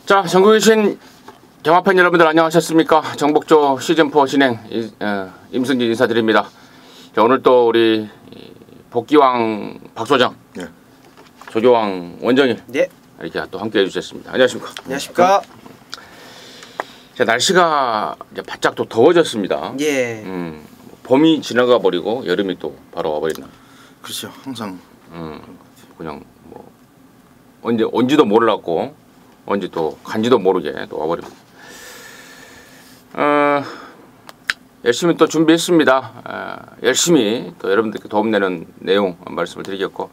자, 전국에 계신 경마팬 여러분들 안녕하셨습니까? 정복조 시즌4 진행 임승진 인사드립니다. 자, 오늘 또 우리 복귀왕 박소장, 네. 조교왕 원정일, 네. 이렇게 또 함께 해주셨습니다. 안녕하십니까? 안녕하십니까? 자, 날씨가 이제 바짝 또 더워졌습니다. 예. 봄이 지나가 버리고 여름이 또 바로 와버린다. 그렇죠. 항상 그냥 뭐 언제 온지도 몰랐고 언제 또 간지도 모르게 또 와버립니다. 열심히 또 준비했습니다. 열심히 또 여러분들께 도움되는 내용 말씀을 드리겠고,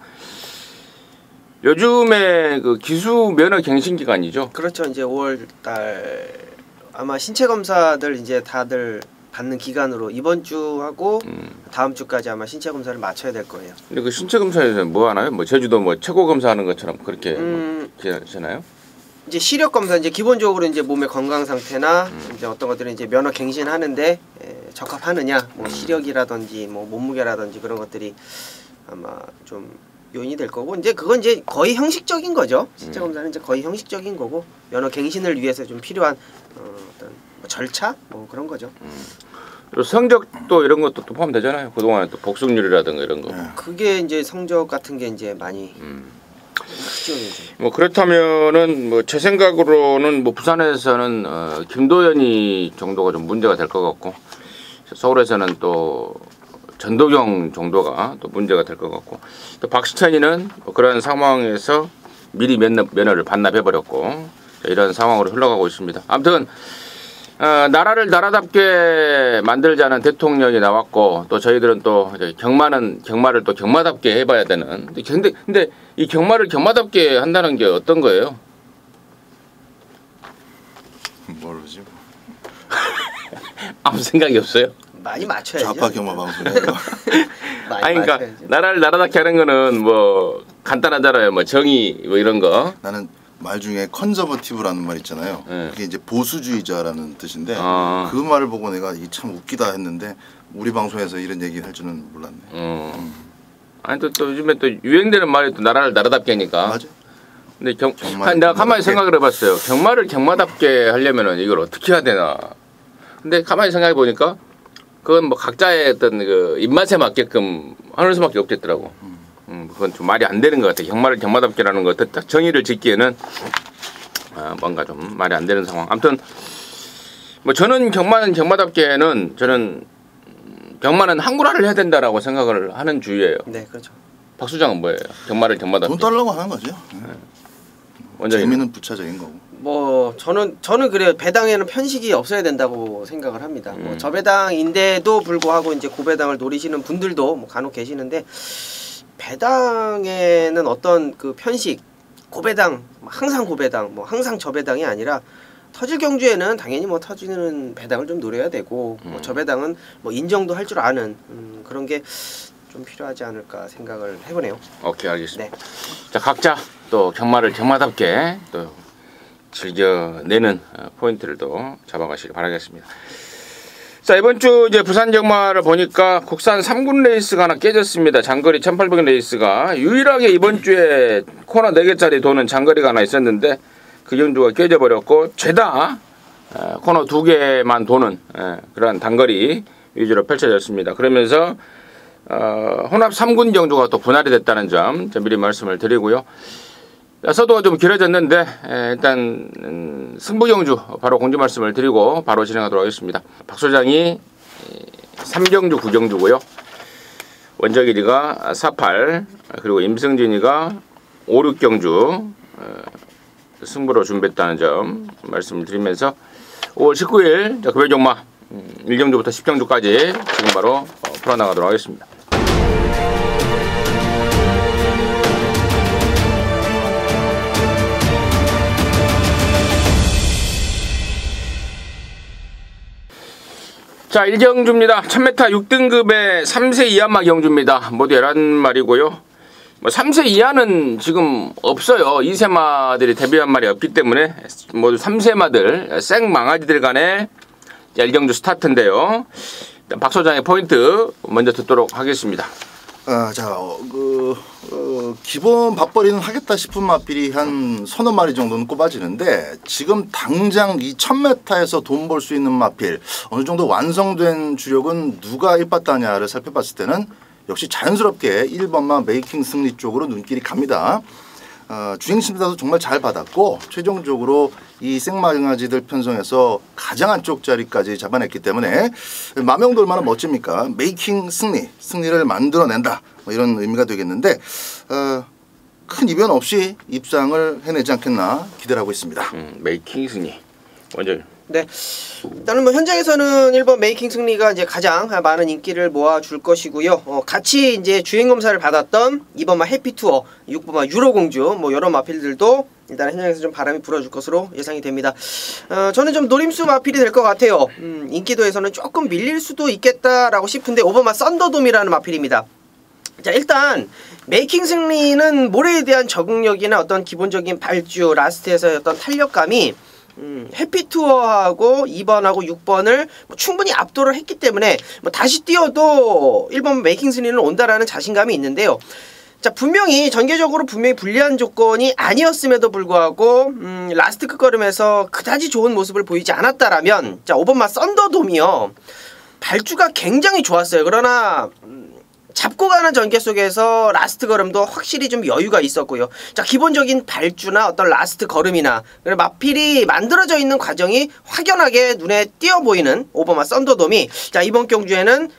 요즘에 그 기수 면허 갱신 기간이죠. 그렇죠. 이제 5월달 아마 신체 검사들 이제 다들 받는 기간으로 이번 주하고 다음 주까지 아마 신체 검사를 마쳐야 될 거예요. 근데 그 신체 검사에서 뭐 하나요? 뭐 제주도 뭐 최고 검사하는 것처럼 그렇게 되나요? 이제 시력 검사, 이제 기본적으로 이제 몸의 건강 상태나 이제 어떤 것들은 이제 면허 갱신하는데 적합하느냐, 뭐 시력이라든지 뭐 몸무게라든지 그런 것들이 아마 좀 요인이 될 거고, 이제 그건 이제 거의 형식적인 거죠. 신체 검사는 이제 거의 형식적인 거고, 면허 갱신을 위해서 좀 필요한 어떤 뭐 절차 뭐 그런 거죠. 성적도 이런 것도 또 포함되잖아요. 그동안 또 복승률이라든가 이런 거. 그게 이제 성적 같은 게 이제 많이 뭐 그렇다면은 뭐 제 생각으로는 뭐 부산에서는 김도연이 정도가 좀 문제가 될 것 같고, 서울에서는 또 전도경 정도가 또 문제가 될 것 같고, 또 박시찬이는 뭐 그런 상황에서 미리 면허를 반납해 버렸고, 이런 상황으로 흘러가고 있습니다. 아무튼 나라를 나라답게 만들자는 대통령이 나왔고, 또 저희들은 또 경마를 또 경마답게 해봐야 되는. 근데 이 경마를 경마답게 한다는 게 어떤 거예요? 모르지. 아무 생각이 없어요? 많이 맞춰야죠. 좌파 경마 방송이에요. 아니 그러니까 나라를 나라답게 하는 거는 뭐 간단하잖아요. 뭐 정의 뭐 이런 거. 나는 말 중에 컨저버티브라는 말 있잖아요. 그게 이제 보수주의자라는 뜻인데 그 말을 보고 내가 이 참 웃기다 했는데 우리 방송에서 이런 얘기 할 줄은 몰랐네. 아니 또 요즘에 또 유행되는 말이 또 나라를 나라답게 하니까. 맞아. 근데 내가 가만히 생각을 해봤어요. 경마를 경마답게 하려면은 이걸 어떻게 해야 되나. 근데 가만히 생각해 보니까 그건 뭐 각자의 어떤 그 입맛에 맞게끔 하는 수밖에 없겠더라고. 그건 좀 말이 안 되는 것 같아. 경마를 경마답게라는 것, 딱 정의를 짓기에는 뭔가 좀 말이 안 되는 상황. 아무튼 뭐 저는 경마는 경마답게는 저는 경마는 한글화를 해야 된다라고 생각을 하는 주의예요. 네, 그렇죠. 박 수장은 뭐예요? 경마를 경마답게. 돈 달라고 하는 거죠. 재미는 부차적인 거고. 뭐 저는 그래요. 배당에는 편식이 없어야 된다고 생각을 합니다. 뭐 저배당인데도 불구하고 이제 고배당을 노리시는 분들도 뭐 간혹 계시는데, 배당에는 어떤 그 편식, 고배당, 항상 고배당, 뭐 항상 저배당이 아니라 터질 경주에는 당연히 뭐 터지는 배당을 좀 노려야 되고, 뭐 저배당은 뭐 인정도 할 줄 아는 그런 게 좀 필요하지 않을까 생각을 해보네요. 오케이, 알겠습니다. 네. 자, 각자 또 경마를 경마답게 또 즐겨내는 포인트를 또 잡아가시길 바라겠습니다. 자, 이번 주 이제 부산 경마를 보니까 국산 3군 레이스가 하나 깨졌습니다. 장거리 1800 레이스가 유일하게 이번 주에 코너 4개짜리 도는 장거리가 하나 있었는데 그 경주가 깨져버렸고, 죄다 코너 2개만 도는 그런 단거리 위주로 펼쳐졌습니다. 그러면서 혼합 3군 경주가 또 분할이 됐다는 점 미리 말씀을 드리고요. 서도가 좀 길어졌는데 일단 승부 경주 바로 공지 말씀을 드리고 바로 진행하도록 하겠습니다. 박 소장이 3경주 9경주고요. 원정일이가 4-8, 그리고 임승진이가 5-6경주 승부로 준비했다는 점 말씀을 드리면서 5월 19일 급여종마 1경주부터 10경주까지 지금 바로 풀어나가도록 하겠습니다. 자, 1경주입니다. 1000m 6등급의 3세 이하마 경주입니다. 모두 11마리고요. 뭐 3세 이하는 지금 없어요. 2세마들이 데뷔한 말이 없기 때문에 모두 3세마들 생망아지들 간의 1경주 스타트인데요. 박 소장의 포인트 먼저 듣도록 하겠습니다. 기본 밥벌이는 하겠다 싶은 마필이 한 서너 마리 정도는 꼽아지는데 지금 당장 이 1000m에서 돈 벌 수 있는 마필 어느 정도 완성된 주력은 누가 일바다냐를 살펴봤을 때는 역시 자연스럽게 1번마 메이킹 승리 쪽으로 눈길이 갑니다. 주행 심사도 정말 잘 받았고 최종적으로 이 생마강아지들 편성에서 가장 안쪽 자리까지 잡아냈기 때문에 마명도 얼마나 멋집니까? 메이킹 승리를 만들어낸다 뭐 이런 의미가 되겠는데 큰 이변 없이 입상을 해내지 않겠나 기대를 하고 있습니다. 메이킹 승리 원장님. 네, 일단은 뭐 현장에서는 1번 메이킹 승리가 이제 가장 많은 인기를 모아줄 것이고요. 같이 이제 주행 검사를 받았던 2번마 해피투어, 6번마 유로공주, 뭐 여러 마필들도 일단 현장에서 좀 바람이 불어줄 것으로 예상이 됩니다. 저는 좀 노림수 마필이 될 것 같아요. 인기도에서는 조금 밀릴 수도 있겠다라고 싶은데 5번마 썬더돔이라는 마필입니다. 자, 일단 메이킹 승리는 모래에 대한 적응력이나 어떤 기본적인 발주, 라스트에서의 어떤 탄력감이 해피투어하고 2번하고 6번을 충분히 압도를 했기 때문에 다시 뛰어도 1번 메이킹 승리는 온다라는 자신감이 있는데요. 자, 전개적으로 분명히 불리한 조건이 아니었음에도 불구하고 라스트 끝걸음에서 그다지 좋은 모습을 보이지 않았다라면, 자, 5번마 썬더돔이요, 발주가 굉장히 좋았어요. 그러나 잡고 가는 전개 속에서 라스트 걸음도 확실히 좀 여유가 있었고요. 자, 기본적인 발주나 어떤 라스트 걸음이나 마필이 만들어져 있는 과정이 확연하게 눈에 띄어 보이는 5번마 썬더돔이, 자, 이번 경주에는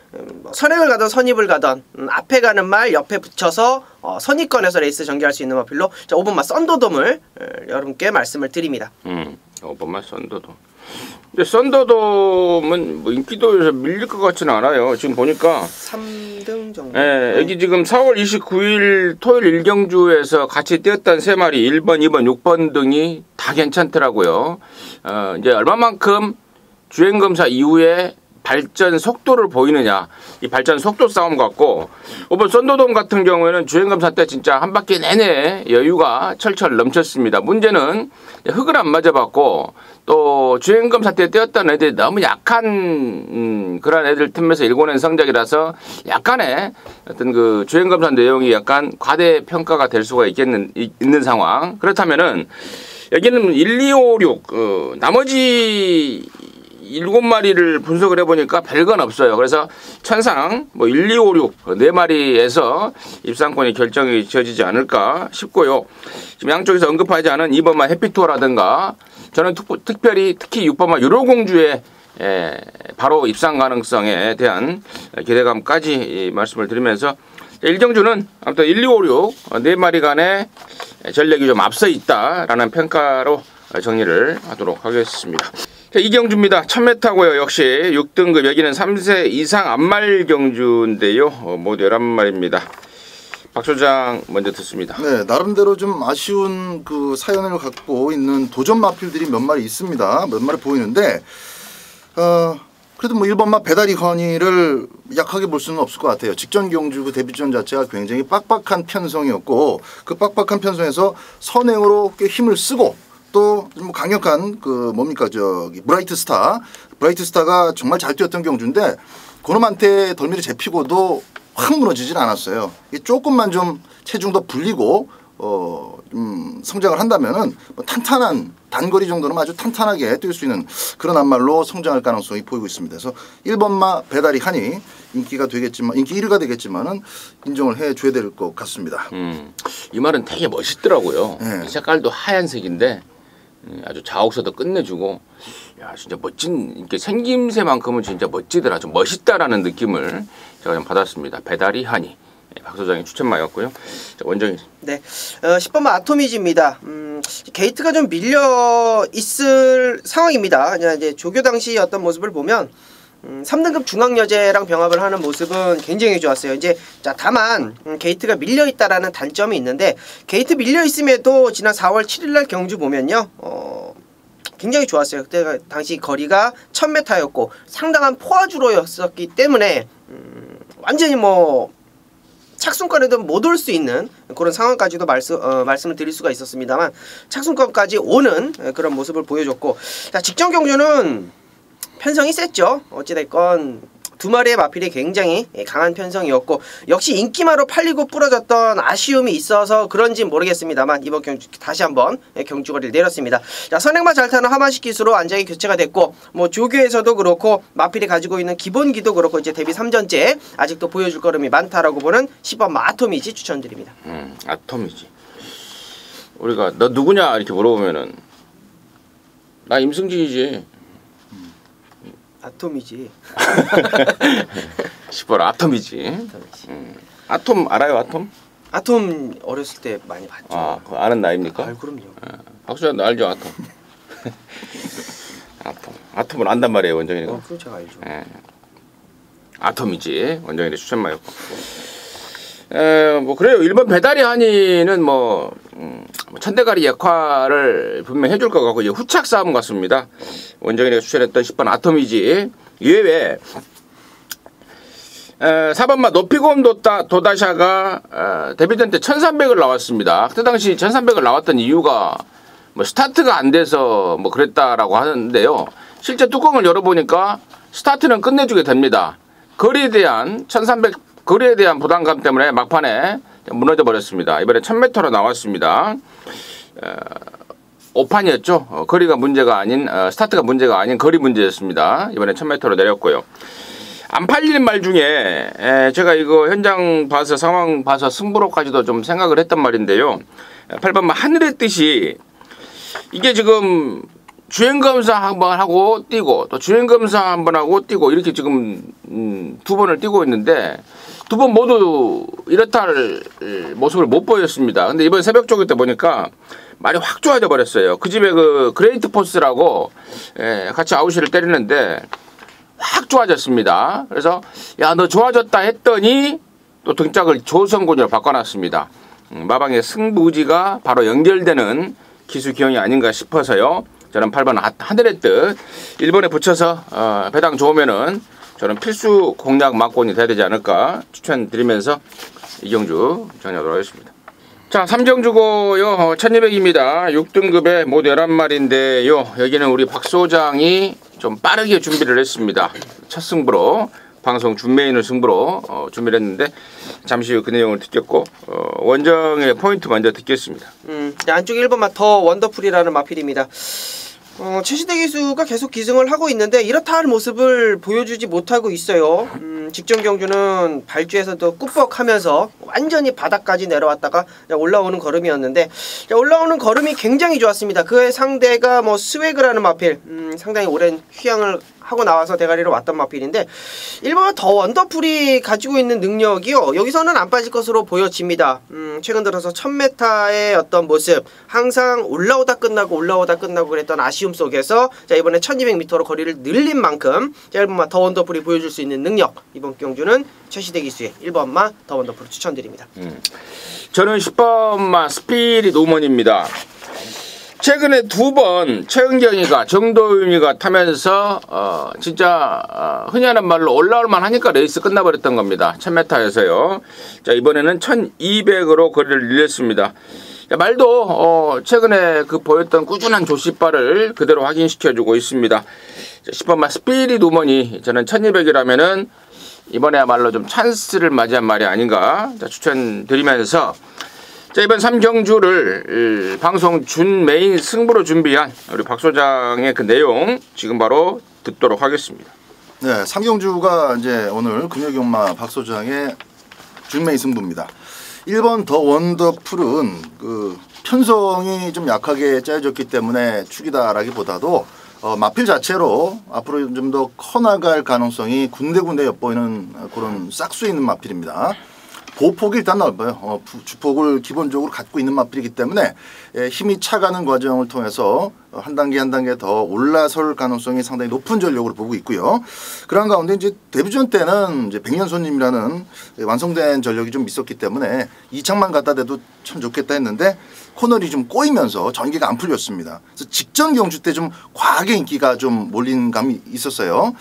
선행을 가던 선입을 가던 앞에 가는 말 옆에 붙여서 선입권에서 레이스 전개할 수 있는 마필로, 자, 5번마 썬더돔을 여러분께 말씀을 드립니다. 5번마 썬더돔. 근데 썬더돔은 뭐 인기도에서 밀릴 것 같지는 않아요. 지금 보니까 3등 정도. 예, 여기 지금 4월 29일 토요일 1경주에서 같이 뛰었던 3마리 1번, 2번, 6번 등이 다 괜찮더라고요. 이제 얼마만큼 주행검사 이후에 발전 속도를 보이느냐, 이 발전 속도 싸움 같고, 5번 썬더돔 같은 경우에는 주행검사 때 진짜 한 바퀴 내내 여유가 철철 넘쳤습니다. 문제는 흙을 안 맞아봤고, 또 주행검사 때 뛰었던 애들이 너무 약한 그런 애들 틈에서 일궈낸 성적이라서 약간의 어떤 그 주행검사 내용이 약간 과대평가가 될 수가 있는 상황. 그렇다면은 여기는 1, 2, 5, 6 나머지 7마리를 분석을 해보니까 별건 없어요. 그래서 천상 뭐 1, 2, 5, 6 4마리에서 입상권이 결정이 지어지지 않을까 싶고요. 지금 양쪽에서 언급하지 않은 2번마 해피투어라든가, 저는 특히 6번마 유로공주의 바로 입상 가능성에 대한 기대감까지 말씀을 드리면서 1경주는 아무튼 1, 2, 5, 6 4마리 간의 전력이 좀 앞서 있다라는 평가로 정리를 하도록 하겠습니다. 자, 2경주입니다. 1000m고요. 역시 6등급, 여기는 3세 이상 암말 경주인데요. 모두 11마리입니다. 박 소장 먼저 듣습니다. 네, 나름대로 좀 아쉬운 그 사연을 갖고 있는 도전 마필들이 몇 마리 있습니다. 몇 마리 보이는데 그래도 뭐 1번마 배다리 허니를 약하게 볼 수는 없을 것 같아요. 직전 경주 그 데뷔전 자체가 굉장히 빡빡한 편성이었고, 그 빡빡한 편성에서 선행으로 꽤 힘을 쓰고, 또 뭐 강력한 그 브라이트 스타가 정말 잘 뛰었던 경주인데, 그놈한테 덜미를 잡히고도 확 무너지질 않았어요. 조금만 좀 체중 더 불리고 성장을 한다면은 뭐 탄탄한 단거리 정도는 아주 탄탄하게 뛸 수 있는 그런 암말로 성장할 가능성이 보이고 있습니다. 그래서 1번마 배다리 하니 인기 1위가 되겠지만은 인정을 해줘야 될 것 같습니다. 이 말은 되게 멋있더라고요. 네. 이 색깔도 하얀색인데 아주 자옥서도 끝내주고, 야, 진짜 멋진, 이렇게 생김새만큼은 진짜 멋지더라, 좀 멋있다라는 느낌을 제가 좀 받았습니다. 배다리 하니. 박 소장의 추천마였고요. 자, 원장님. 네, 10번마 아토미즈입니다. 게이트가 좀 밀려 있을 상황입니다. 그냥 이제 조교 당시 어떤 모습을 보면 3등급 중앙여제랑 병합을 하는 모습은 굉장히 좋았어요. 이제 자, 다만 게이트가 밀려 있다라는 단점이 있는데, 게이트 밀려 있음에도 지난 4월 7일날 경주 보면요, 굉장히 좋았어요. 그때 당시 거리가 1000m였고 상당한 포화주로였었기 때문에 완전히 뭐 착순권에도 못 올 수 있는 그런 상황까지도 말씀을 드릴 수가 있었습니다만, 착순권까지 오는 그런 모습을 보여줬고, 자, 직전 경주는 편성이 셌죠. 어찌됐건 두 마리의 마필이 굉장히 강한 편성이었고 역시 인기마로 팔리고 부러졌던 아쉬움이 있어서 그런지 모르겠습니다만 이번 경주 다시 한번 경주거리를 내렸습니다. 자, 선행마 잘 타는 하마식 기수로 안장이 교체가 됐고 뭐 조교에서도 그렇고 마필이 가지고 있는 기본기도 그렇고 이제 데뷔 3전째 아직도 보여줄 걸음이 많다라고 보는 10번 아토미지 추천드립니다. 아토미지. 우리가 너 누구냐 이렇게 물어보면은 나 임승진이지. 아토미지. 10번 아토미지. 아톰 알아요 아톰? 아톰 어렸을 때 많이 봤죠. 아, 그거 아는 나이입니까? 아, 그럼요. 박수현 알죠 아톰. 아톰은 안단 말이에요 원정이가. 그럼 제가 알죠. 아톰이지 원정이의 추천마였고. 뭐 그래요. 1번 배다리 한이는 뭐 천대가리 역할을 분명 해줄 것 같고 이제 후착 싸움 같습니다. 원정이가 추천했던 10번 아톰이지 이외에 4번마 높이곰 도다샤가 데뷔전 때 1300을 나왔습니다. 그때 당시 1300을 나왔던 이유가 뭐 스타트가 안 돼서 뭐 그랬다라고 하는데요. 실제 뚜껑을 열어보니까 스타트는 끝내주게 됩니다. 거리에 대한 1300 거리에 대한 부담감 때문에 막판에 무너져 버렸습니다. 이번에 1000m로 나왔습니다. 5판이었죠. 거리가 문제가 아닌 스타트가 문제가 아닌 거리 문제였습니다. 이번에 1000m로 내렸고요. 안 팔리는 말 중에 제가 이거 현장 봐서 상황 봐서 승부로까지도 좀 생각을 했단 말인데요. 8번만 하늘의 뜻이 이게 지금 주행검사 한번 하고 뛰고 또 주행검사 한번 하고 뛰고 이렇게 지금 두 번을 뛰고 있는데 두 번 모두 이렇다 할 모습을 못 보였습니다. 근데 이번 새벽 조기 때 보니까 말이 확 좋아져 버렸어요. 그 집에 그 그레이트 포스라고 같이 아웃시를 때리는데 확 좋아졌습니다. 그래서 야 너 좋아졌다 했더니 또 등짝을 조성군으로 바꿔놨습니다. 마방의 승부지가 바로 연결되는 기수 기형이 아닌가 싶어서요. 저는 8번 하늘의 뜻 1번에 붙여서 배당 좋으면은 저는 필수 공략 막곤이 돼야 되지 않을까 추천드리면서 이경주 정리하도록 하겠습니다. 자, 3경주고요. 1200입니다. 6등급에 모두 11마리인데요. 여기는 우리 박 소장이 좀 빠르게 준비를 했습니다. 첫 승부로 방송 준메인을 승부로 준비를 했는데 잠시 후 그 내용을 듣겠고 원정의 포인트 먼저 듣겠습니다. 안쪽 1번만 더 원더풀이라는 마필입니다. 최시대 기수가 계속 기승을 하고 있는데 이렇다 할 모습을 보여주지 못하고 있어요. 직전 경주는 발주에서도 꾸벅하면서 완전히 바닥까지 내려왔다가 올라오는 걸음이었는데 올라오는 걸음이 굉장히 좋았습니다. 그의 상대가 뭐 스웨그라는 마필 상당히 오랜 휴양을 하고 나와서 대가리로 왔던 마필인데 1번은 더 원더풀이 가지고 있는 능력이요 여기서는 안 빠질 것으로 보여집니다. 최근 들어서 1000m의 어떤 모습 항상 올라오다 끝나고 그랬던 아쉬움 속에서 자 이번에 1200m로 거리를 늘린 만큼 자 1번마 더 원더풀이 보여줄 수 있는 능력 이번 경주는 최시대 기수의 1번마 더 원더풀 추천드립니다. 저는 10번마 스피릿 우먼입니다. 최근에 두 번 최은경이가 정도윤이가 타면서 진짜 흔히 하는 말로 올라올만 하니까 레이스 끝나버렸던 겁니다. 1000m에서요. 자 이번에는 1200으로 거리를 늘렸습니다. 자, 말도 최근에 그 보였던 꾸준한 조시발을 그대로 확인시켜주고 있습니다. 자, 10번마 스피릿 우먼이 저는 1200이라면은 이번에야말로 좀 찬스를 맞이한 말이 아닌가 자, 추천드리면서 자 이번 3경주를 방송 준 메인 승부로 준비한 우리 박 소장의 그 내용 지금 바로 듣도록 하겠습니다. 네, 3경주가 이제 오늘 금요경마 박 소장의 준메인 승부입니다. 1번 더 원더풀은 그 편성이 좀 약하게 짜여졌기 때문에 축이다라기보다도 마필 자체로 앞으로 좀 더 커나갈 가능성이 군데군데 엿보이는 그런 싹수 있는 마필입니다. 보폭이 일단 넓어요. 주폭을 기본적으로 갖고 있는 마필이기 때문에 힘이 차가는 과정을 통해서 한 단계 한 단계 더 올라설 가능성이 상당히 높은 전력으로 보고 있고요. 그런 가운데 이제 데뷔전 때는 이제 백년손님이라는 완성된 전력이 좀 있었기 때문에 이창만 갖다 대도 참 좋겠다 했는데 코너리 좀 꼬이면서 전기가 안 풀렸습니다. 그래서 직전 경주 때 좀 과하게 인기가 좀 몰린 감이 있었어요.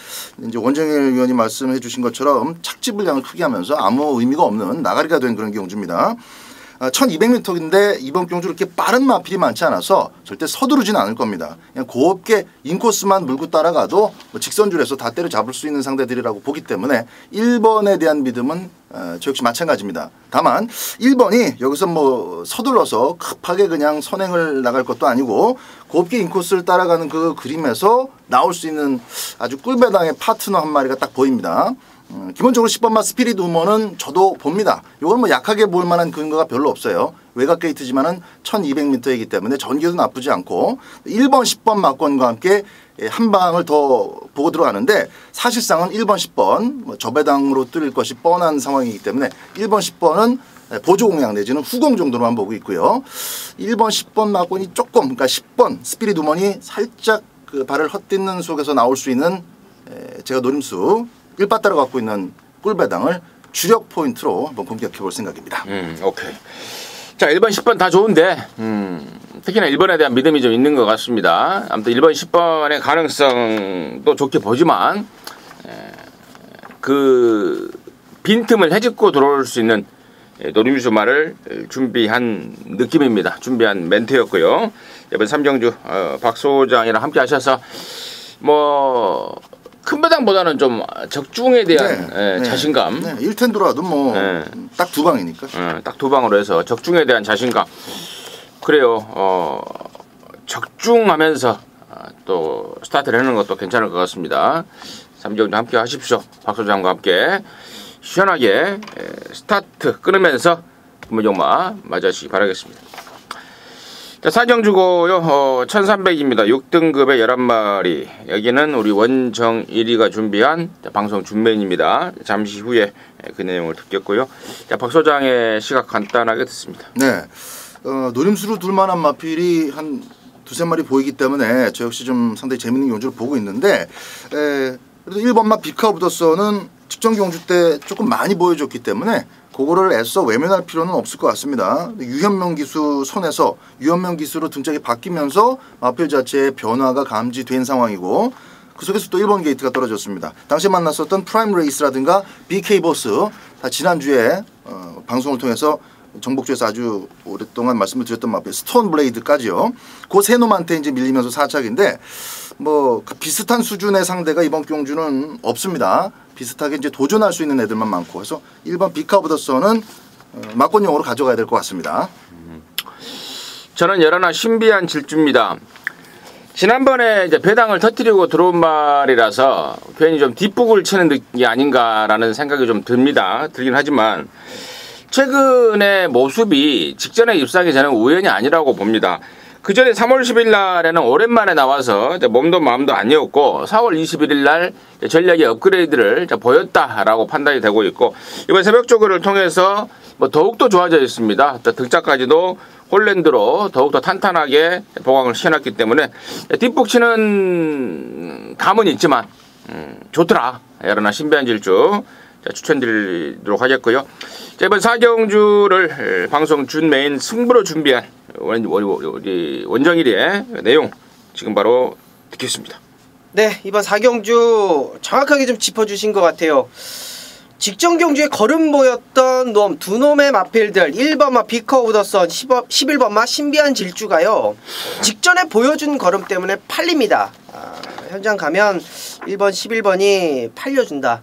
이제 원정일 위원이 말씀해 주신 것처럼 착지 분량을 크게 하면서 아무 의미가 없는 나가리가 된 그런 경주입니다. 1200m인데 이번 경주 그렇게 빠른 마필이 많지 않아서 절대 서두르진 않을 겁니다. 그냥 곱게 인코스만 물고 따라가도 뭐 직선줄에서 다 때려잡을 수 있는 상대들이라고 보기 때문에 1번에 대한 믿음은 저 역시 마찬가지입니다. 다만 1번이 여기서 뭐 서둘러서 급하게 그냥 선행을 나갈 것도 아니고 곱게 인코스를 따라가는 그 그림에서 나올 수 있는 아주 꿀배당의 파트너 한 마리가 딱 보입니다. 기본적으로 10번마 스피릿 우먼은 저도 봅니다. 이건 뭐 약하게 볼 만한 근거가 별로 없어요. 외곽 게이트지만은 1200m이기 때문에 전개도 나쁘지 않고 1번 10번 막권과 함께 한 방을 더 보고 들어가는데 사실상은 1번 10번 뭐 저배당으로 뚫릴 것이 뻔한 상황이기 때문에 1번 10번은 보조 공략 내지는 후공 정도로만 보고 있고요. 1번 10번 막권이 조금 그러니까 10번 스피릿 우먼이 살짝 그 발을 헛딛는 속에서 나올 수 있는 제가 노림수 1빠따로 갖고 있는 꿀배당을 주력 포인트로 한번 공격해 볼 생각입니다. 오케이. 자, 1번, 10번 다 좋은데 특히나 1번에 대한 믿음이 좀 있는 것 같습니다. 아무튼 1번, 10번의 가능성도 좋게 보지만 그 빈틈을 헤집고 들어올 수 있는 노림수 말을 준비한 느낌입니다. 준비한 멘트였고요. 이번 3경주 박 소장이랑 함께 하셔서 뭐 큰 배당보다는 좀 적중에 대한 자신감. 1텐더라도 뭐 딱 두 방이니까. 딱 두 방으로 해서 적중에 대한 자신감. 그래요. 적중하면서 또 스타트를 하는 것도 괜찮을 것 같습니다. 3경주 함께 하십시오. 박 소장과 함께 시원하게 스타트 끊으면서 금요정마 맞이하시기 바라겠습니다. 자, 4경주고요. 1300입니다. 6등급의 11마리. 여기는 우리 원정일이가 준비한 방송 준맨입니다. 잠시 후에 그 내용을 듣겠고요. 자, 박 소장의 시각 간단하게 듣습니다. 네. 노림수로 둘만한 마필이 한 두세 마리 보이기 때문에 저 역시 좀 상당히 재밌는 경주를 보고 있는데 그래도 1번마 비카오브더서는 직전 경주 때 조금 많이 보여줬기 때문에 그거를 애써 외면할 필요는 없을 것 같습니다. 유현명 기수 손에서 유현명 기수로 등짝이 바뀌면서 마필 자체의 변화가 감지된 상황이고 그 속에서 또 1번 게이트가 떨어졌습니다. 당시 만났었던 프라임 레이스라든가 BK 보스 다 지난주에 방송을 통해서 정복주에서 아주 오랫동안 말씀을 드렸던 마필 스톤 블레이드까지요. 그 세 놈한테 이제 밀리면서 4착인데 뭐 그 비슷한 수준의 상대가 이번 경주는 없습니다. 비슷하게 이제 도전할 수 있는 애들만 많고 해서 1번 비카보더서는 막권용으로 가져가야 될 것 같습니다. 저는 열하나 신비한 질주입니다. 지난번에 이제 배당을 터뜨리고 들어온 말이라서 괜히 좀 뒷북을 치는 게 아닌가라는 생각이 좀 듭니다. 들긴 하지만 최근의 모습이 직전에 입사하기 전에 우연이 아니라고 봅니다. 그 전에 3월 10일 날에는 오랜만에 나와서 몸도 마음도 아니었고 4월 21일 날 전략의 업그레이드를 보였다라고 판단이 되고 있고 이번 새벽 조그를 통해서 뭐 더욱더 좋아져 있습니다. 득자까지도 홀랜드로 더욱더 탄탄하게 보강을 시켜놨기 때문에 뒷북 치는 감은 있지만 좋더라. 여러나 신비한 질주 추천드리도록 하겠고요. 자, 이번 4경주를 방송 준 메인 승부로 준비한 우리 원정일의 내용 지금 바로 듣겠습니다. 네, 이번 4경주 정확하게 좀 짚어주신 것 같아요. 직전 경주에 걸음 보였던 놈 두 놈의 마필들 1번마 비커 오브 더 선 11번마 신비한 질주가요 직전에 보여준 걸음 때문에 팔립니다. 현장 가면 1번 11번이 팔려준다.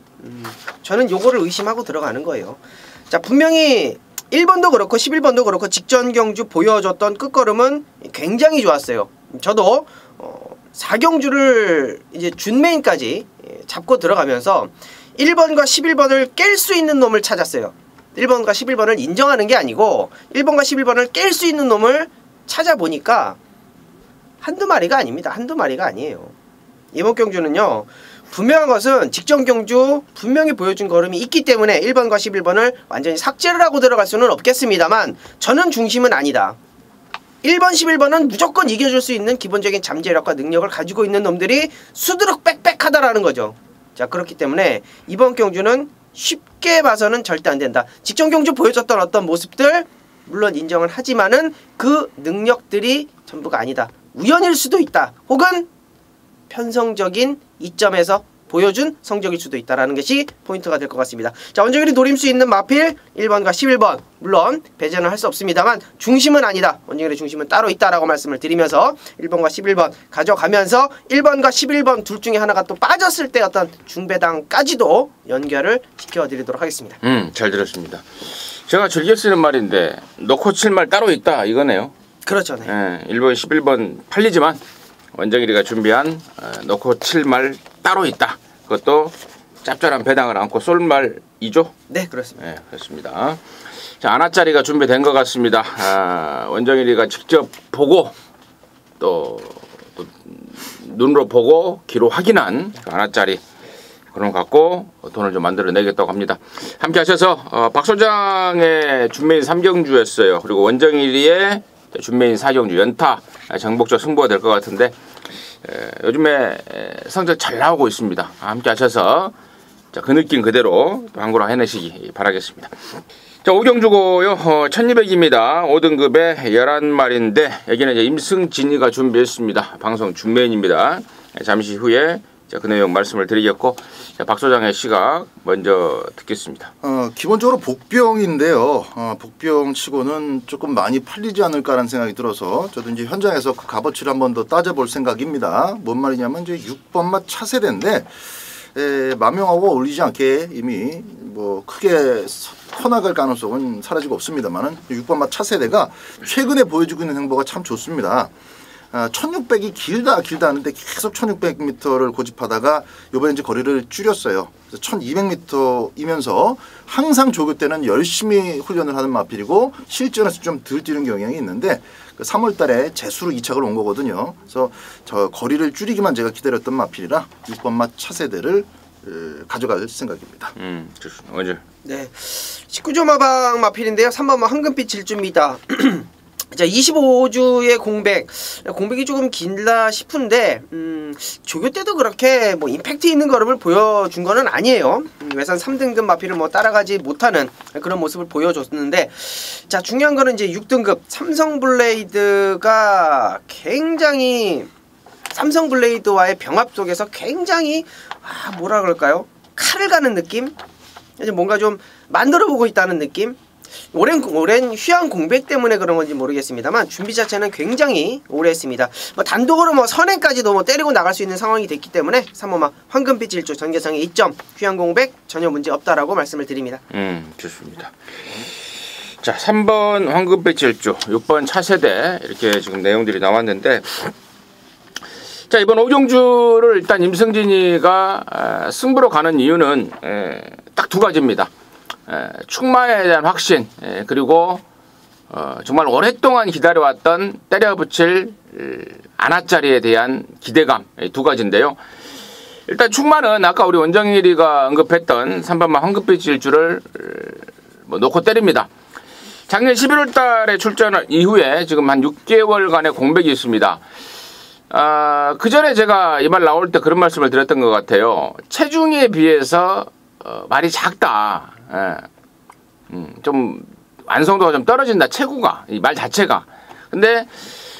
저는 요거를 의심하고 들어가는 거예요. 자, 분명히 1번도 그렇고 11번도 그렇고 직전 경주 보여줬던 끝걸음은 굉장히 좋았어요. 저도 4경주를 이제 준메인까지 잡고 들어가면서 1번과 11번을 깰 수 있는 놈을 찾았어요. 1번과 11번을 인정하는 게 아니고 1번과 11번을 깰 수 있는 놈을 찾아보니까 한두 마리가 아닙니다. 한두 마리가 아니에요. 이번 경주는요. 분명한 것은 직전 경주 분명히 보여준 걸음이 있기 때문에 1번과 11번을 완전히 삭제를 하고 들어갈 수는 없겠습니다만 저는 중심은 아니다. 1번, 11번은 무조건 이겨줄 수 있는 기본적인 잠재력과 능력을 가지고 있는 놈들이 수두룩 빽빽하다라는 거죠. 자, 그렇기 때문에 이번 경주는 쉽게 봐서는 절대 안 된다. 직전 경주 보여줬던 어떤 모습들 물론 인정을 하지만은 그 능력들이 전부가 아니다. 우연일 수도 있다. 혹은 편성적인 이점에서 보여준 성적일 수도 있다라는 것이 포인트가 될 것 같습니다. 자, 원정일이 노릴 수 있는 마필 1번과 11번 물론 배제는 할 수 없습니다만 중심은 아니다. 원정일의 중심은 따로 있다라고 말씀을 드리면서 1번과 11번 가져가면서 1번과 11번 둘 중에 하나가 또 빠졌을 때 어떤 중배당까지도 연결을 시켜드리도록 하겠습니다. 잘 들었습니다. 제가 즐겨 쓰는 말인데 놓고 칠 말 따로 있다 이거네요. 그렇죠. 네. 1번 11번 팔리지만 원정일이가 준비한 놓고 칠 말 따로 있다. 그것도 짭짤한 배당을 안고 쏠 말이죠. 네, 그렇습니다. 네, 그렇습니다. 자, 아나짜리가 준비된 것 같습니다. 원정일이가 직접 보고 또 눈으로 보고 귀로 확인한 아나짜리 그런 거 갖고 돈을 좀 만들어내겠다고 합니다. 함께 하셔서 박 소장의 준매인 3경주였어요. 그리고 원정일이의 준매인 4경주 연타 정복적 승부가 될 것 같은데 요즘에 성적 잘 나오고 있습니다. 함께 하셔서 그 느낌 그대로 항구라 해내시기 바라겠습니다. 자, 5경주고요. 1200입니다. 5등급에 11마리인데 여기는 이제 임승진이가 준비했습니다. 방송 준매인입니다. 잠시 후에 그 내용 말씀을 드리겠고 박 소장의 시각 먼저 듣겠습니다. 기본적으로 복병인데요. 복병 치고는 조금 많이 팔리지 않을까라는 생각이 들어서 저도 이제 현장에서 그 값어치를 한 번 더 따져볼 생각입니다. 뭔 말이냐면 이제 6번맛 차세대인데 만명하고 어울리지 않게 이미 뭐 크게 커나갈 가능성은 사라지고 없습니다만은 6번맛 차세대가 최근에 보여주고 있는 행보가 참 좋습니다. 1600이 길다 하는데 계속 1600m를 고집하다가 이번에 이제 거리를 줄였어요. 그래서 1200m이면서 항상 조교 때는 열심히 훈련을 하는 마필이고 실전에서 좀 덜 뛰는 경향이 있는데 그 3월 달에 재수로 2착을 온 거거든요. 그래서 저 거리를 줄이기만 제가 기다렸던 마필이라 6번맛 차세대를 가져갈 생각입니다. 좋습니다. 먼저. 네, 19조 마방 마필인데요. 3번 황금빛 질주입니다. 자, 25주의 공백이 조금 길다 싶은데 조교 때도 그렇게 뭐 임팩트 있는 걸음을 보여준 거는 아니에요. 외산 3등급 마필을 뭐 따라가지 못하는 그런 모습을 보여줬는데, 자, 중요한 거는 이제 6등급 삼성블레이드가 굉장히 삼성블레이드와의 병합 속에서 굉장히 뭐라 그럴까요? 칼을 가는 느낌? 이제 뭔가 좀 만들어보고 있다는 느낌? 오랜 휴양 공백 때문에 그런 건지 모르겠습니다만 준비 자체는 굉장히 오래 했습니다. 뭐 단독으로 뭐 선행까지도 뭐 때리고 나갈 수 있는 상황이 됐기 때문에 3호마 황금빛 질주 전개상의 2점 휴양 공백 전혀 문제 없다라고 말씀을 드립니다. 좋습니다. 자, 3번 황금빛 질주, 6번 차세대 이렇게 지금 내용들이 나왔는데, 자, 이번 5경주를 일단 임승진이가 승부로 가는 이유는 딱 두 가지입니다. 충마에 대한 확신, 그리고 정말 오랫동안 기다려왔던 때려붙일 아나짜리에 대한 기대감, 두 가지인데요. 일단 충마는 아까 우리 원정일이가 언급했던 3번만 황금빛 질주를 놓고 때립니다. 작년 11월 달에 출전 이후에 지금 한 6개월간의 공백이 있습니다. 그 전에 제가 이 말 나올 때 그런 말씀을 드렸던 것 같아요. 체중에 비해서 말이 작다. 좀 완성도가 좀 떨어진다. 체구가, 이 말 자체가. 근데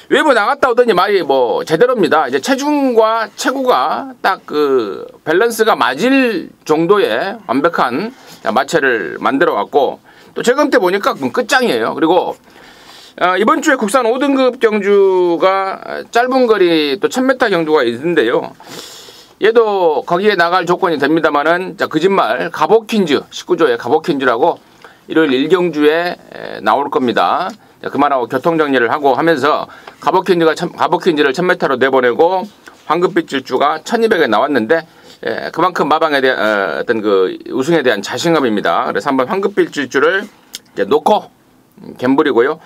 외부 나갔다 오더니 말이 뭐 제대로입니다. 이제 체중과 체구가 딱 그 밸런스가 맞을 정도의 완벽한 마체를 만들어 왔고, 또 최근 때 보니까 끝장이에요. 그리고 이번 주에 국산 5등급 경주가 짧은 거리 또 1000m 경주가 있는데요. 얘도 거기에 나갈 조건이 됩니다만은, 자, 거짓말 가보킨즈 19조의 가보킨즈라고 일요일 1경주에 나올 겁니다. 자, 그만하고 교통 정리를 하고 하면서 가보킨즈를 1000m로 내보내고 황금빛 질주가 1200에 나왔는데, 그만큼 마방에 대한 어떤 그 우승에 대한 자신감입니다. 그래서 한번 황금빛 질주를 이제 놓고 갬블이고요.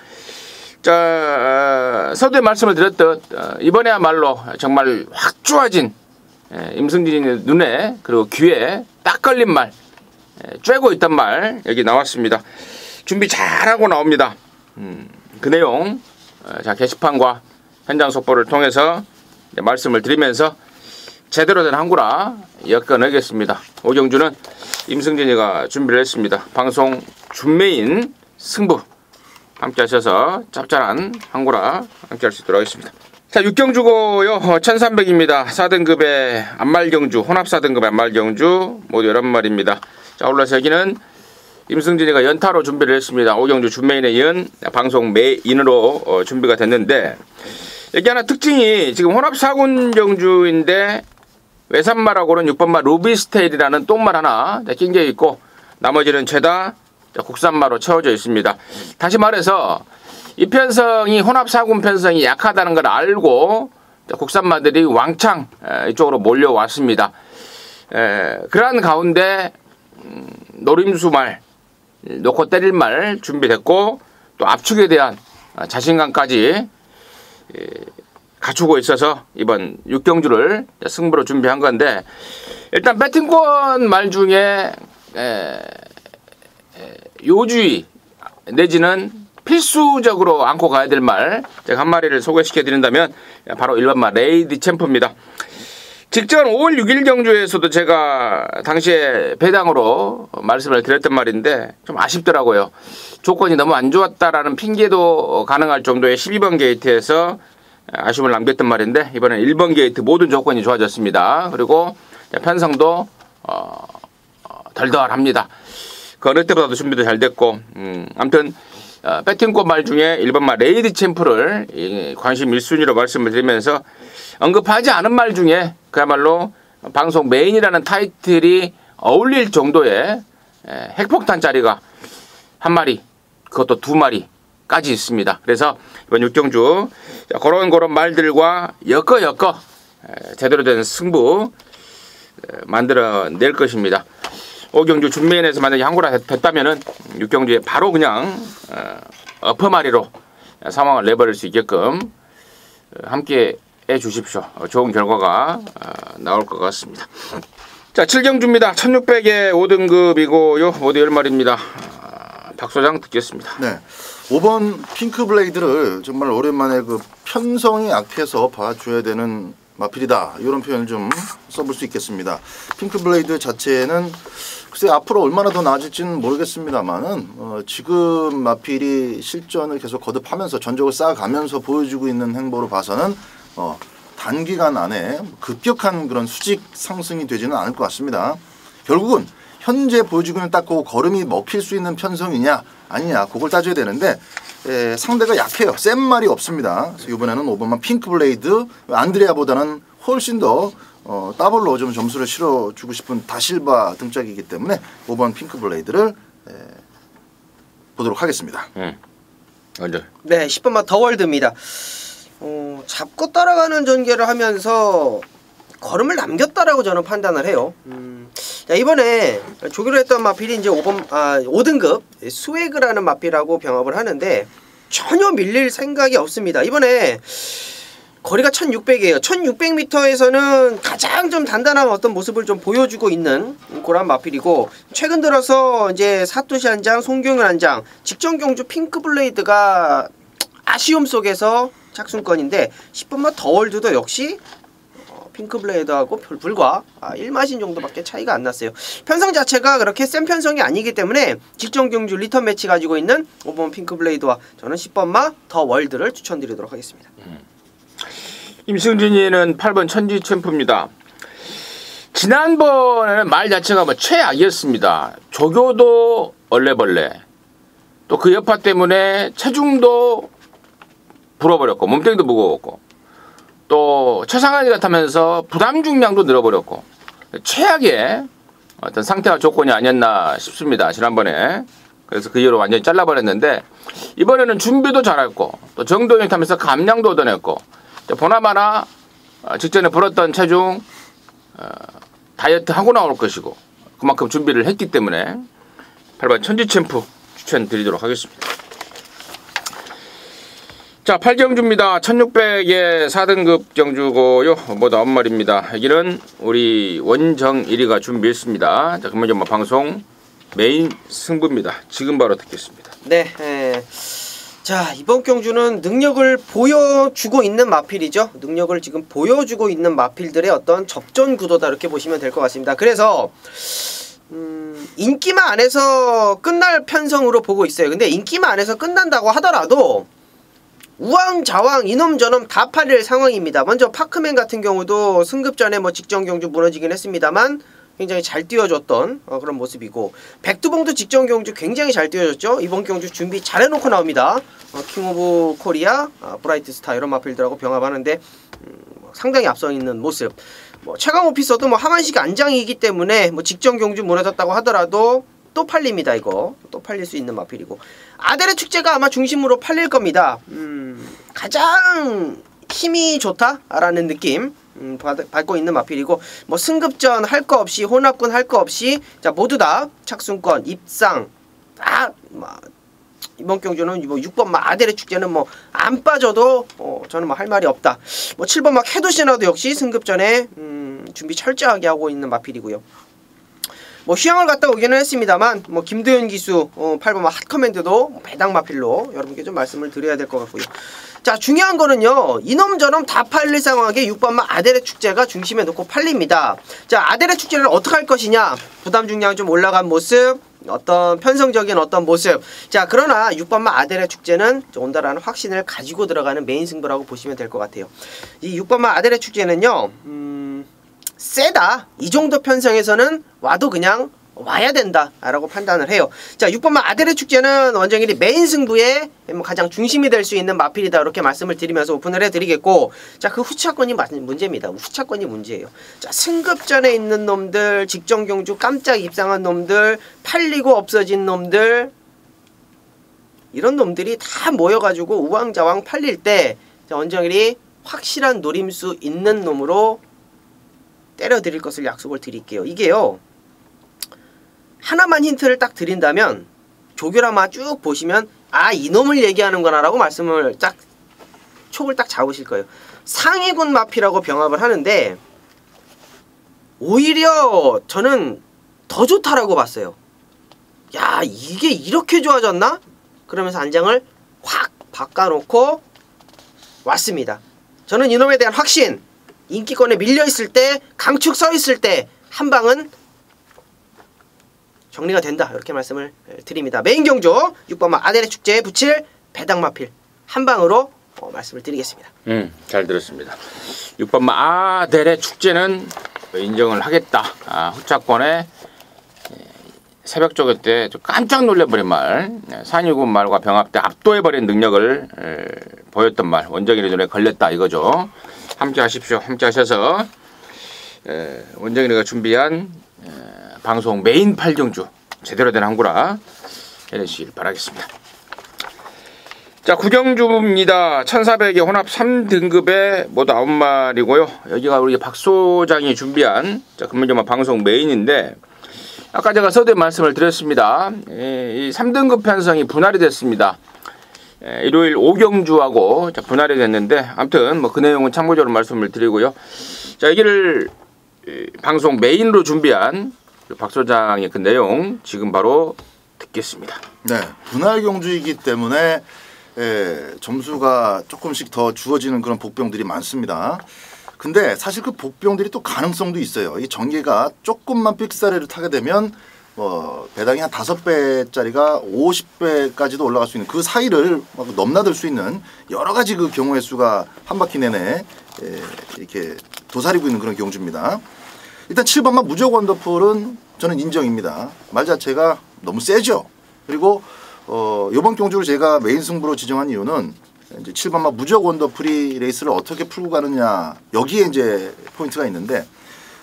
자, 서두에 말씀을 드렸듯 이번에야말로 정말 확 좋아진 임승진의 눈에 그리고 귀에 딱 걸린 말, 쬐고 있단 말 여기 나왔습니다. 준비 잘하고 나옵니다. 그 내용 자, 게시판과 현장 속보를 통해서 말씀을 드리면서 제대로 된 항구라 엮어내겠습니다. 5경주는 임승진이가 준비를 했습니다. 방송 준매인 승부 함께 하셔서 짭짤한 항구라 함께 할 수 있도록 하겠습니다. 자, 6경주고요. 1300입니다. 4등급의 안말경주, 혼합 4등급의 안말경주 모두 11마리입니다. 자, 올라서 여기는 임승진이가 연타로 준비를 했습니다. 5경주 준메인에 이은 방송 메인으로 준비가 됐는데, 여기 하나 특징이 지금 혼합 4군 경주인데 외산말하고는 6번말 루비스테일이라는 똥말 하나 낑겨 있고, 나머지는 죄다 국산마로 채워져 있습니다. 다시 말해서 이 편성이 혼합 4군 편성이 약하다는 걸 알고 국산마들이 왕창 이쪽으로 몰려왔습니다. 그러한 가운데 노림수말, 놓고 때릴 말 준비됐고, 또 압축에 대한 자신감까지 갖추고 있어서 이번 6경주를 승부로 준비한 건데, 일단 배팅권 말 중에 요주의 내지는 필수적으로 안고 가야 될 말 제가 한 마리를 소개시켜 드린다면 바로 1번말 레이디 챔프입니다. 직전 5월 6일 경주에서도 제가 당시에 배당으로 말씀을 드렸던 말인데 좀 아쉽더라고요. 조건이 너무 안 좋았다라는 핑계도 가능할 정도의 12번 게이트에서 아쉬움을 남겼던 말인데, 이번엔 1번 게이트 모든 조건이 좋아졌습니다. 그리고 편성도 덜덜합니다. 그 어느 때보다도 준비도 잘 됐고, 아무튼 배팅권 말 중에 1번말 레이디 챔프를 관심 1순위로 말씀을 드리면서, 언급하지 않은 말 중에 그야말로 방송 메인이라는 타이틀이 어울릴 정도의 핵폭탄 짜리가 한 마리, 그것도 2마리까지 있습니다. 그래서 이번 6경주 그런 말들과 엮어 제대로 된 승부 만들어낼 것입니다. 5경주 준메인에서 만약에 항구라 됐다면은 6경주에 바로 그냥 어퍼마리로 상황을 내버릴 수 있게끔 함께 해 주십시오. 좋은 결과가 나올 것 같습니다. 자, 7경주입니다. 1600의 5등급이고요. 모두 10마리입니다. 박 소장 듣겠습니다. 네. 5번 핑크블레이드를 정말 오랜만에 그 편성이 약해서 봐줘야 되는 마필이다, 이런 표현을 좀 써볼 수 있겠습니다. 핑크블레이드 자체는 글쎄 앞으로 얼마나 더 나아질지는 모르겠습니다만은 지금 마필이 실전을 계속 거듭하면서 전적을 쌓아가면서 보여주고 있는 행보로 봐서는 단기간 안에 급격한 그런 수직 상승이 되지는 않을 것 같습니다. 결국은 현재 보여주고 있는 딱 그 걸음이 먹힐 수 있는 편성이냐 아니냐, 그걸 따져야 되는데 상대가 약해요. 센 말이 없습니다. 그래서 이번에는 5번만 핑크블레이드, 안드레아보다는 훨씬 더 더블로 좀 점수를 실어주고 싶은 다실바 등짝이기 때문에 5번 핑크블레이드를 보도록 하겠습니다. 먼저. 네, 10번만 더월드입니다. 잡고 따라가는 전개를 하면서 걸음을 남겼다라고 저는 판단을 해요. 자, 이번에 조기로 했던 마필이 이제 5등급 스웨그라는 마필하고 병합을 하는데 전혀 밀릴 생각이 없습니다. 이번에 거리가 1600이에요. 1600m에서는 가장 좀 단단한 어떤 모습을 좀 보여주고 있는 그런 마필이고, 최근 들어서 이제 사토시 한 장, 송경현 한 장, 직전 경주 핑크블레이드가 아쉬움 속에서 착순권인데, 10번만 더월드도 역시 핑크블레이드하고 불과 1마신 정도밖에 차이가 안 났어요. 편성 자체가 그렇게 센 편성이 아니기 때문에 직전 경주 리턴 매치 가지고 있는 5번 핑크블레이드와 저는 10번마 더월드를 추천드리도록 하겠습니다. 임승진이는 8번 천지 챔프입니다. 지난번에는 말 자체가 뭐 최악이었습니다. 조교도 얼레벌레, 또 그 여파 때문에 체중도 불어버렸고 몸뚱이도 무거웠고, 또 최상한이 같으면서 부담 중량도 늘어버렸고, 최악의 어떤 상태와 조건이 아니었나 싶습니다. 지난번에. 그래서 그 이후로 완전히 잘라버렸는데, 이번에는 준비도 잘했고, 또 정도형 타면서 감량도 얻어냈고, 보나마나 직전에 불었던 체중 다이어트 하고 나올 것이고, 그만큼 준비를 했기 때문에 8번 천지 챔프 추천드리도록 하겠습니다. 자, 8경주입니다. 1600의 4등급 경주고요. 모두 9마리입니다. 여기는 우리 원정일이가 준비했습니다. 자, 그러면 뭐 방송 메인 승부입니다. 지금 바로 듣겠습니다. 네. 자, 이번 경주는 능력을 보여주고 있는 마필이죠. 능력을 지금 보여주고 있는 마필들의 어떤 접전 구도다, 이렇게 보시면 될 것 같습니다. 그래서 인기만 안에서 끝날 편성으로 보고 있어요. 근데 인기만 안에서 끝난다고 하더라도 우왕좌왕 이놈저놈 다 팔릴 상황입니다. 먼저 파크맨 같은 경우도 승급 전에 뭐 직전 경주 무너지긴 했습니다만 굉장히 잘 뛰어줬던 그런 모습이고, 백두봉도 직전 경주 굉장히 잘 뛰어줬죠. 이번 경주 준비 잘 해놓고 나옵니다. 킹 오브 코리아, 브라이트 스타 이런 마필들하고 병합하는데 상당히 앞서 있는 모습. 뭐 최강 오피서도 뭐 하만식 안장이기 때문에 뭐 직전 경주 무너졌다고 하더라도 또 팔립니다. 이거 또 팔릴 수 있는 마필이고, 아델의 축제가 아마 중심으로 팔릴 겁니다. 가장 힘이 좋다라는 느낌 받고 있는 마필이고, 뭐 승급전 할 거 없이, 혼합군 할 거 없이 자 모두 다 착순권 입상 다 이번 경주는 뭐 6번 아델의 축제는 뭐 안 빠져도 저는 뭐 할 말이 없다. 뭐 7번 해도시나도 역시 승급전에 준비 철저하게 하고 있는 마필이고요. 뭐 휴양을 갔다 오기는 했습니다만 뭐 김도현 기수 8번 핫커맨드도 배당 마필로 여러분께 좀 말씀을 드려야 될 것 같고요. 자, 중요한 거는요, 이놈저놈 다 팔릴 상황에 6번 아델의 축제가 중심에 놓고 팔립니다. 자, 아델의 축제를 어떻게 할 것이냐, 부담 중량이 좀 올라간 모습, 어떤 편성적인 어떤 모습. 자, 그러나 6번 아델의 축제는 온다라는 확신을 가지고 들어가는 메인 승부라고 보시면 될 것 같아요. 이 6번 아델의 축제는요, 세다, 이 정도 편성에서는 와도 그냥 와야 된다 라고 판단을 해요. 자, 6번 아델의 축제는 원정일이 메인 승부의 가장 중심이 될 수 있는 마필이다, 이렇게 말씀을 드리면서 오픈을 해드리겠고, 자, 그 후차권이 문제입니다. 후차권이 문제예요. 자, 승급전에 있는 놈들, 직전 경주 깜짝 입상한 놈들, 팔리고 없어진 놈들, 이런 놈들이 다 모여가지고 우왕좌왕 팔릴 때 원정일이 확실한 노림수 있는 놈으로 때려드릴 것을 약속을 드릴게요. 이게요, 하나만 힌트를 딱 드린다면 조교라마 쭉 보시면 아, 이놈을 얘기하는구나 라고 말씀을 딱 촉을 딱 잡으실 거예요. 상위군 마피라고 병합을 하는데 오히려 저는 더 좋다라고 봤어요. 야, 이게 이렇게 좋아졌나? 그러면서 안장을 확 바꿔놓고 왔습니다. 저는 이놈에 대한 확신, 인기권에 밀려있을 때, 강축 서있을 때 한 방은 정리가 된다, 이렇게 말씀을 드립니다. 메인 경주 6번 아델의 축제에 붙일 배당 마필 한 방으로 말씀을 드리겠습니다. 잘 들었습니다. 6번 아델의 축제는 인정을 하겠다. 후차권에 새벽 조개 때 깜짝 놀래버린 말, 산유군 말과 병합 때 압도해버린 능력을 보였던 말, 원정일의 눈에 걸렸다 이거죠. 함께 하십시오. 함께 하셔서 원정일이가 준비한 방송 메인 8경주 제대로 된 항구라 해내시길 바라겠습니다. 자, 9경주입니다. 1400의 혼합 3등급에 모두 9마리고요. 여기가 우리 박 소장이 준비한 금문정마 방송 메인인데, 아까 제가 서두에 말씀을 드렸습니다. 이 3등급 편성이 분할이 됐습니다. 일요일 5경주하고 분할이 됐는데, 아무튼 뭐 그 내용은 참고적으로 말씀을 드리고요. 자, 여기를 방송 메인으로 준비한 박 소장의 그 내용 지금 바로 듣겠습니다. 네, 분할 경주이기 때문에 점수가 조금씩 더 주어지는 그런 복병들이 많습니다. 근데 사실 그 복병들이 또 가능성도 있어요. 이 전개가 조금만 삑사리를 타게 되면 배당이 한 5배짜리가 50배까지도 올라갈 수 있는, 그 사이를 막 넘나들 수 있는 여러 가지 그 경우의 수가 한 바퀴 내내 이렇게 도사리고 있는 그런 경주입니다. 일단 7번만 무적 원더풀은 저는 인정입니다. 말 자체가 너무 세죠. 그리고 이번 경주를 제가 메인 승부로 지정한 이유는 이제 7번만 무적 원더풀이 레이스를 어떻게 풀고 가느냐, 여기에 이제 포인트가 있는데,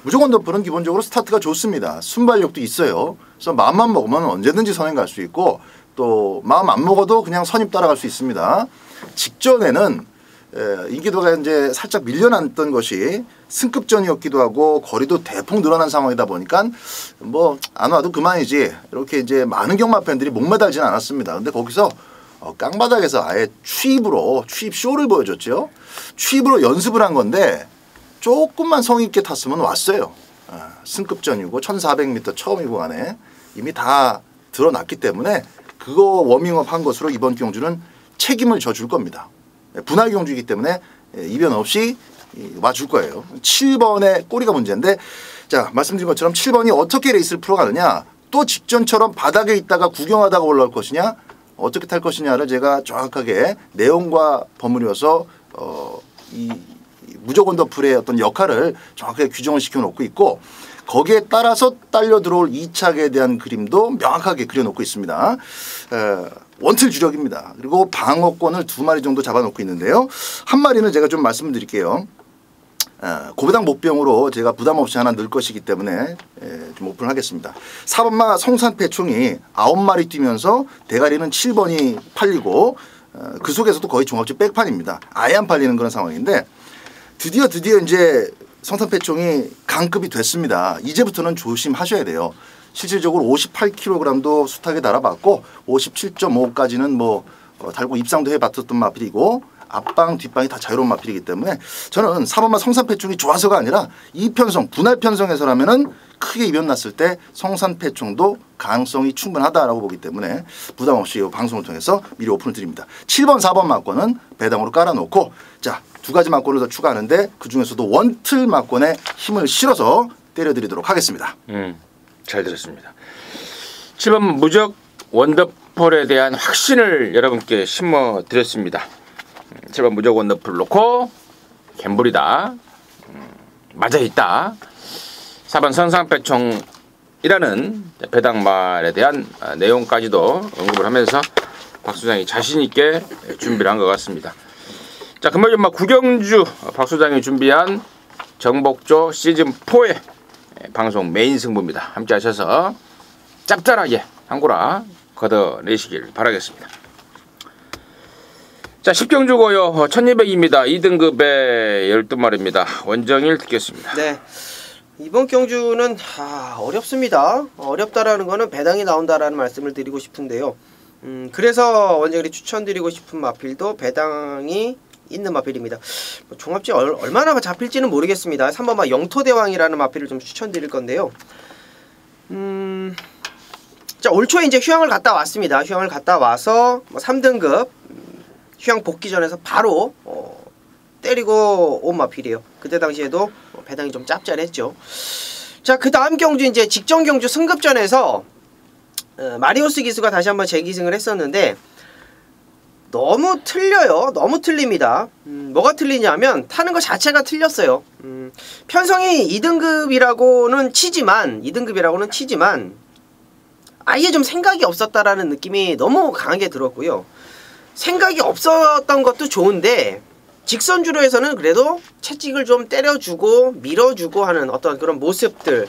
무적 원더풀은 기본적으로 스타트가 좋습니다. 순발력도 있어요. 그래서 마음만 먹으면 언제든지 선행 갈 수 있고, 또 마음 안 먹어도 그냥 선입 따라갈 수 있습니다. 직전에는 인기도가 이제 살짝 밀려났던 것이 승급전이었기도 하고 거리도 대폭 늘어난 상황이다 보니까 뭐 안 와도 그만이지, 이렇게 이제 많은 경마 팬들이 목매달지는 않았습니다. 근데 거기서 깡바닥에서 아예 추입 쇼를 보여줬죠. 추입으로 연습을 한 건데 조금만 성의 있게 탔으면 왔어요. 승급전이고 1400m 처음이고 간에 이미 다 드러났기 때문에 그거 워밍업 한 것으로 이번 경주는 책임을 져줄 겁니다. 분할 경주이기 때문에 이변 없이 와줄 거예요. 7번의 꼬리가 문제인데, 자, 말씀드린 것처럼 7번이 어떻게 레이스를 풀어가느냐, 또 직전처럼 바닥에 있다가 구경하다가 올라올 것이냐, 어떻게 탈 것이냐를 제가 정확하게 내용과 버무려서 이 무조건 더풀의 어떤 역할을 정확하게 규정을 시켜놓고 있고 거기에 따라서 딸려 들어올 2착에 대한 그림도 명확하게 그려놓고 있습니다. 원틀 주력입니다. 그리고 방어권을 2마리 정도 잡아놓고 있는데요. 한 마리는 제가 좀 말씀을 드릴게요. 고배당 목병으로 제가 부담 없이 하나 넣을 것이기 때문에 좀 오픈을 하겠습니다. 4번마 성산패총이 9마리 뛰면서 대가리는 7번이 팔리고 그 속에서도 거의 종합적 백판입니다. 아예 안 팔리는 그런 상황인데 드디어 이제 성산패총이 강급이 됐습니다. 이제부터는 조심하셔야 돼요. 실질적으로 58kg도 숱하게 달아봤고 57.5까지는 뭐 달고 입상도 해봤었던 마필이고 앞방 뒷방이 다 자유로운 마필이기 때문에 저는 4번마 성산패총이 좋아서가 아니라 이편성 분할 편성에서라면은 크게 이변 났을 때 성산패총도 가능성이 충분하다라고 보기 때문에 부담 없이 이 방송을 통해서 미리 오픈을 드립니다. 7번 4번 막권은 배당으로 깔아놓고 자 2가지 막권을 더 추가하는데 그중에서도 원틀 막권에 힘을 실어서 때려드리도록 하겠습니다. 잘 들었습니다. 7번 무적 원더풀에 대한 확신을 여러분께 심어드렸습니다. 7번 무적 원더풀 놓고 갬블이다. 맞아있다. 4번 성산패총이라는 배당말에 대한 내용까지도 언급을 하면서 박 소장이 자신있게 준비를 한 것 같습니다. 자, 금요일마 구경주 박 소장이 준비한 정복조 시즌4의 방송 메인 승부입니다. 함께 하셔서 짭짤하게 한 고라 걷어내시길 바라겠습니다. 자, 10경주고요. 1200입니다. 2등급의 12마리입니다. 원정일 듣겠습니다. 네. 이번 경주는 어렵습니다. 어렵다라는 거는 배당이 나온다라는 말씀을 드리고 싶은데요. 그래서 원정일이 추천드리고 싶은 마필도 배당이 있는 마필입니다. 종합지 얼마나 잡힐지는 모르겠습니다. 3번마 영토대왕이라는 마필을 좀 추천드릴 건데요. 자, 올 초에 이제 휴양을 갔다 왔습니다. 휴양을 갔다 와서 3등급 휴양 복귀전에서 바로 때리고 온 마필이에요. 그때 당시에도 배당이 좀 짭짤했죠. 자, 그 다음 경주 이제 직전 경주 승급전에서 마리오스 기수가 다시 한번 재기승을 했었는데 너무 틀려요. 너무 틀립니다. 뭐가 틀리냐면 타는 것 자체가 틀렸어요. 편성이 2등급이라고는 치지만 아예 좀 생각이 없었다라는 느낌이 너무 강하게 들었고요. 생각이 없었던 것도 좋은데 직선주로에서는 그래도 채찍을 좀 때려주고 밀어주고 하는 어떤 그런 모습들을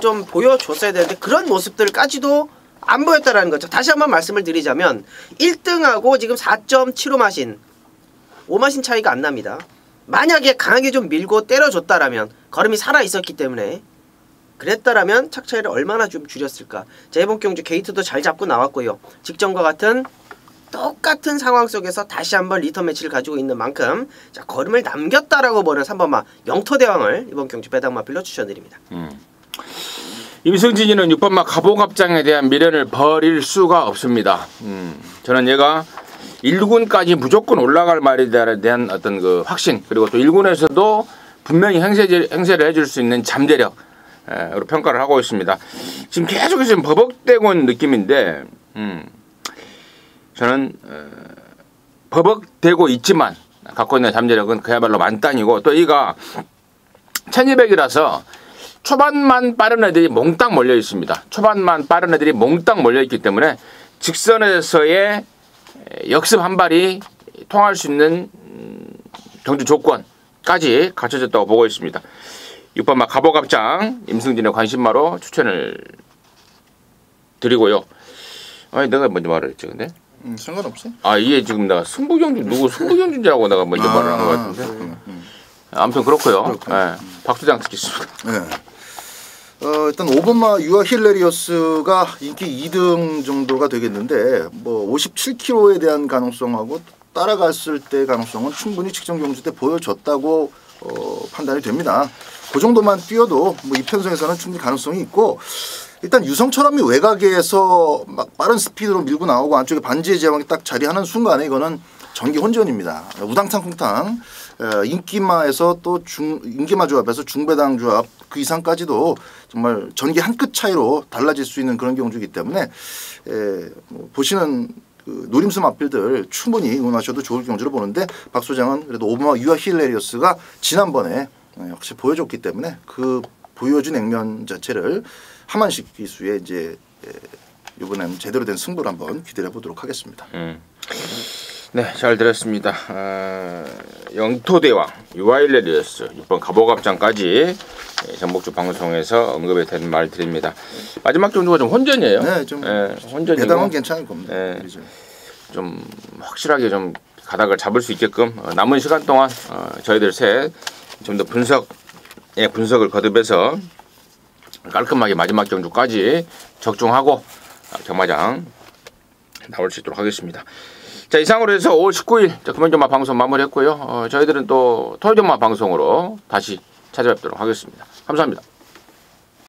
좀 보여줬어야 되는데 그런 모습들까지도 안 보였다라는 거죠. 다시 한번 말씀을 드리자면 1등하고 지금 4.75마신 5마신 차이가 안 납니다. 만약에 강하게 좀 밀고 때려줬다라면 걸음이 살아있었기 때문에 그랬다라면 착차이를 얼마나 좀 줄였을까. 자, 이번 경주 게이트도 잘 잡고 나왔고요. 직전과 같은 똑같은 상황 속에서 다시 한번 리턴 매치를 가지고 있는 만큼 자, 걸음을 남겼다라고 보는 3번마 영토대왕을 이번 경주 배당마필로 추천드립니다. 임승진이는 6번마 가보갑장에 대한 미련을 버릴 수가 없습니다. 저는 얘가 1군까지 무조건 올라갈 말에 대한 어떤 그 확신, 그리고 또 1군에서도 분명히 행세를 해줄 수 있는 잠재력으로 평가를 하고 있습니다. 지금 계속해서 지금 버벅대고 있는 느낌인데 저는 버벅대고 있지만 갖고 있는 잠재력은 그야말로 만땅이고, 또 이가 1200이라서 초반만 빠른 애들이 몽땅 몰려 있습니다. 초반만 빠른 애들이 몽땅 몰려 있기 때문에 직선에서의 역습 한 발이 통할 수 있는 경주 조건까지 갖춰졌다고 보고 있습니다. 6번마 가보갑장 임승진의 관심마로 추천을 드리고요. 아니, 내가 먼저 말을 했지 근데? 상관없어. 이게 지금 내가 승부경주인지라고 내가 먼저 말을 한 것 같은데. 아무튼 그렇고요. 네. 박수장 듣겠습니다. 네. 일단 5번마 유아 힐레리어스가 인기 2등 정도가 되겠는데 뭐 57kg에 대한 가능성하고 따라갔을 때 가능성은 충분히 직전 경주 때 보여줬다고 판단이 됩니다. 그 정도만 뛰어도 뭐 이 편성에서는 충분히 가능성이 있고, 일단 유성철함이 외곽에서 막 빠른 스피드로 밀고 나오고 안쪽에 반지의 제왕이 딱 자리하는 순간에 이거는 전기 혼전입니다. 우당탕 콩탕 인기마에서 또 인기마 조합에서 중배당 조합 그 이상까지도 정말 전기 한 끗 차이로 달라질 수 있는 그런 경주이기 때문에 뭐 보시는 그 노림수 마필들 충분히 응원하셔도 좋을 경주로 보는데 박 소장은 그래도 오바마 유아 힐레리어스가 지난번에 역시 보여줬기 때문에 그 보여준 액면 자체를 하만식 기수의 이제 이번에는 제대로 된 승부를 한번 기대해 보도록 하겠습니다. 네, 잘 들었습니다. 영토대왕 유아일레리어스 6번 가보갑장까지 전북주 방송에서 언급이 된 말 드립니다. 마지막 경주가 좀 혼전이에요. 네, 좀 혼전이고 배당은 괜찮을 겁니다. 좀 확실하게 좀 가닥을 잡을 수 있게끔 남은 시간 동안 저희들 셋 좀 더 분석을 거듭해서 깔끔하게 마지막 경주까지 적중하고 경마장 나올 수 있도록 하겠습니다. 자, 이상으로 해서 5월 19일 금연전마 방송 마무리했고요. 저희들은 또 토요전마 방송으로 다시 찾아뵙도록 하겠습니다. 감사합니다.